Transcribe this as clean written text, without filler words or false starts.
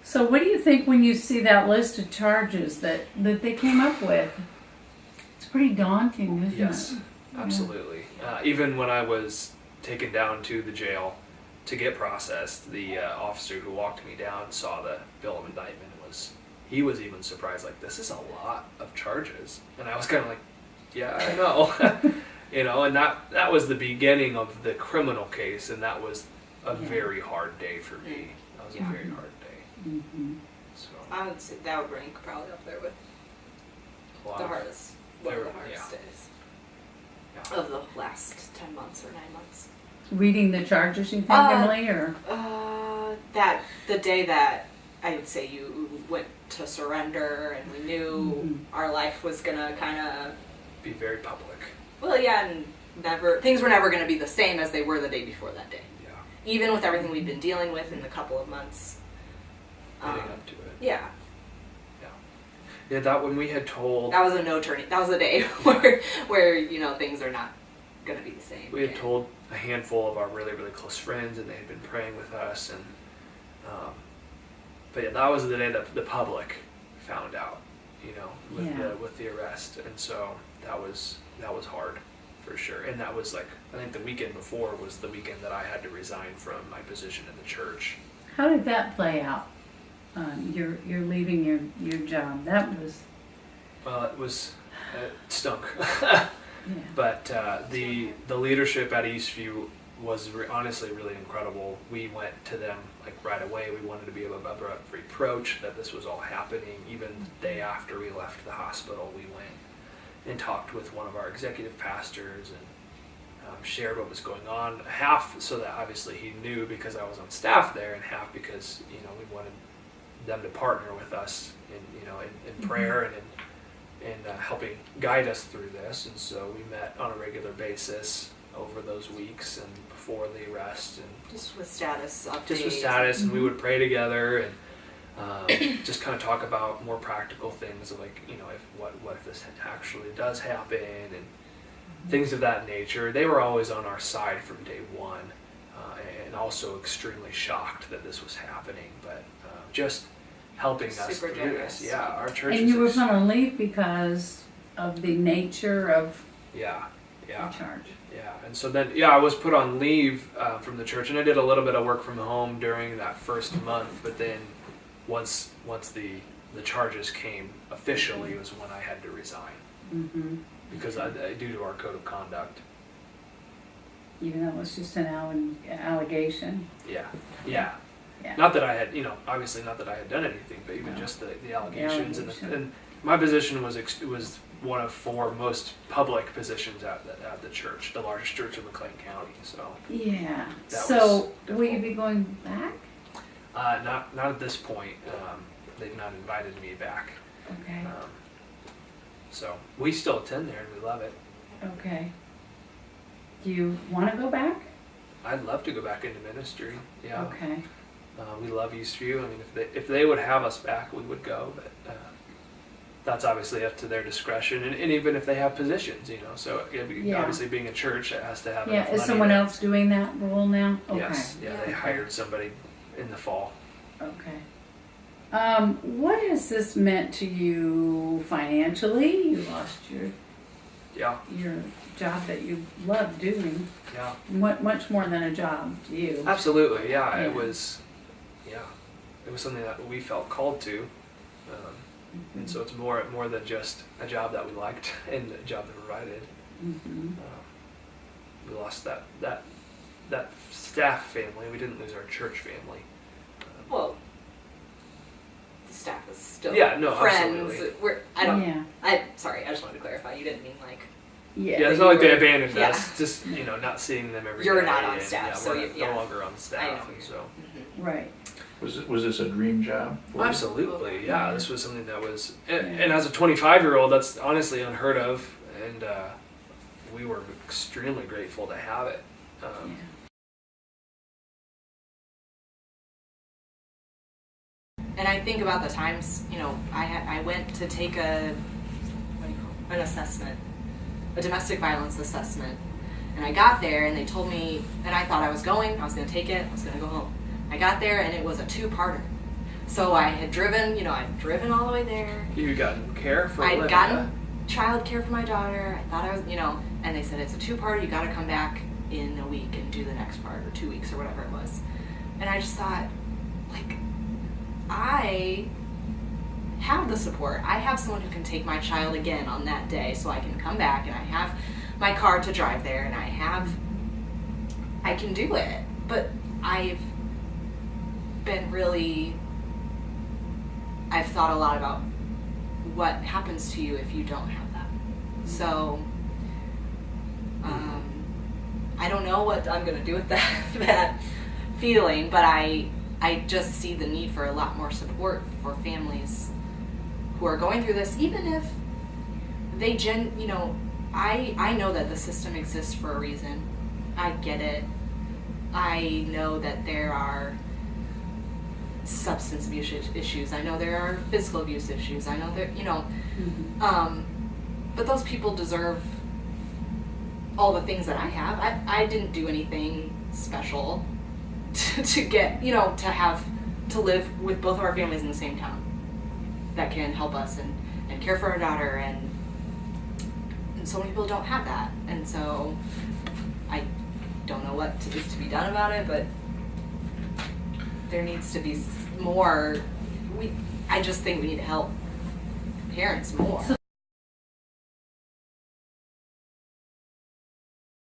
So what do you think when you see that list of charges that they came up with? It's pretty daunting, isn't it? Yes, absolutely. Even when I was taken down to the jail to get processed, the officer who walked me down saw the bill of indictment. He was even surprised, like, this is a lot of charges. And I was kind of like, yeah, I know. You know, and that was the beginning of the criminal case, and that was a very hard day for me. That was a very hard day. Mm-hmm. So I would say that would rank probably up there with the hardest, one of the hardest days of the last 10 months or 9 months. Reading the charges, you think, Emily, or? That the day that I would say you went to surrender, and we knew our life was gonna kind of be very public. Well, yeah, and things were never gonna be the same as they were the day before that day. Yeah. Even with everything we've been dealing with in the couple of months. Leading up to it. Yeah. Yeah, that when we had told... That was a no turning. That was a day where you know, things are not going to be the same. We had told a handful of our really, really close friends, and they had been praying with us. And but yeah, that was the day that the public found out, you know, with the arrest. And so that was hard, for sure. And that was like, I think the weekend before was the weekend that I had to resign from my position in the church. How did that play out? You're leaving your job. That was... Well, it stunk. But the leadership at Eastview was honestly really incredible. We went to them like right away. We wanted to be able to reproach that this was all happening. Even the day after we left the hospital, we went and talked with one of our executive pastors and shared what was going on. Half so that obviously he knew because I was on staff there, and half because, you know, we wanted them to partner with us in prayer and in helping guide us through this. And so we met on a regular basis over those weeks and before the arrest, and just with status updates. And we would pray together and just kind of talk about more practical things, like, you know, what if this actually does happen, and things of that nature. They were always on our side from day one, and also extremely shocked that this was happening, but just helping us through this. Yeah, our church. And you were going to leave because of the nature of the charge. Yeah, and so then, I was put on leave from the church, and I did a little bit of work from home during that first month, but then once the charges came officially was when I had to resign. Mm-hmm. Because due to our code of conduct. Even though it was just an allegation. Yeah. Not that I had, you know, obviously not that I had done anything, but even just the allegations. And my position was one of 4 most public positions at the church, the largest church in McLean County. So yeah. So will you be going back? Not at this point. They've not invited me back. Okay. So we still attend there, and we love it. Okay. Do you want to go back? I'd love to go back into ministry. Yeah. Okay. We love Eastview. I mean, if they would have us back, we would go. But that's obviously up to their discretion, and even if they have positions, you know. So obviously, being a church, it has to have. Yeah. Is someone else doing that role now? Okay. Yes. Yeah. They hired somebody in the fall. Okay. What has this meant to you financially? You lost your job that you loved doing. Yeah. Much more than a job to you. Absolutely. Yeah. It was. Yeah. It was something that we felt called to, and so it's more than just a job that we liked and a job that provided. Mm-hmm. We lost that staff family. We didn't lose our church family. Well, the staff is still friends. Absolutely. Sorry, I just wanted to clarify. You didn't mean like. Yeah. It's not like they abandoned us. Just, you know, not seeing them every day. You're not on staff, so we're no longer on staff. And so. Right. Was this a dream job? Absolutely, yeah. This was something that was, and as a 25-year-old, that's honestly unheard of, and we were extremely grateful to have it. And I think about the times, you know, I went to take an assessment, a domestic violence assessment, and I got there and they told me, and I thought I was going to take it, I was going to go home. I got there and it was a 2-parter. So I had driven, I'd driven all the way there. You gotten care for a I'd living, gotten childcare for my daughter. I thought I was, and they said it's a 2-part. You got to come back in a week and do the next part, or 2 weeks, or whatever it was. And I just thought, like, I have the support. I have someone who can take my child again on that day, so I can come back, and I have my car to drive there, and I can do it. But I've thought a lot about what happens to you if you don't have that. So, I don't know what I'm going to do with that feeling, but I just see the need for a lot more support for families who are going through this, even if they I know that the system exists for a reason. I get it. I know that there are substance abuse issues. I know there are physical abuse issues. I know there, but those people deserve all the things that I have. I didn't do anything special to get, to live with both of our families in the same town that can help us and care for our daughter, and so many people don't have that. And so I don't know what is to be done about it, but there needs to be more. I just think we need to help parents more.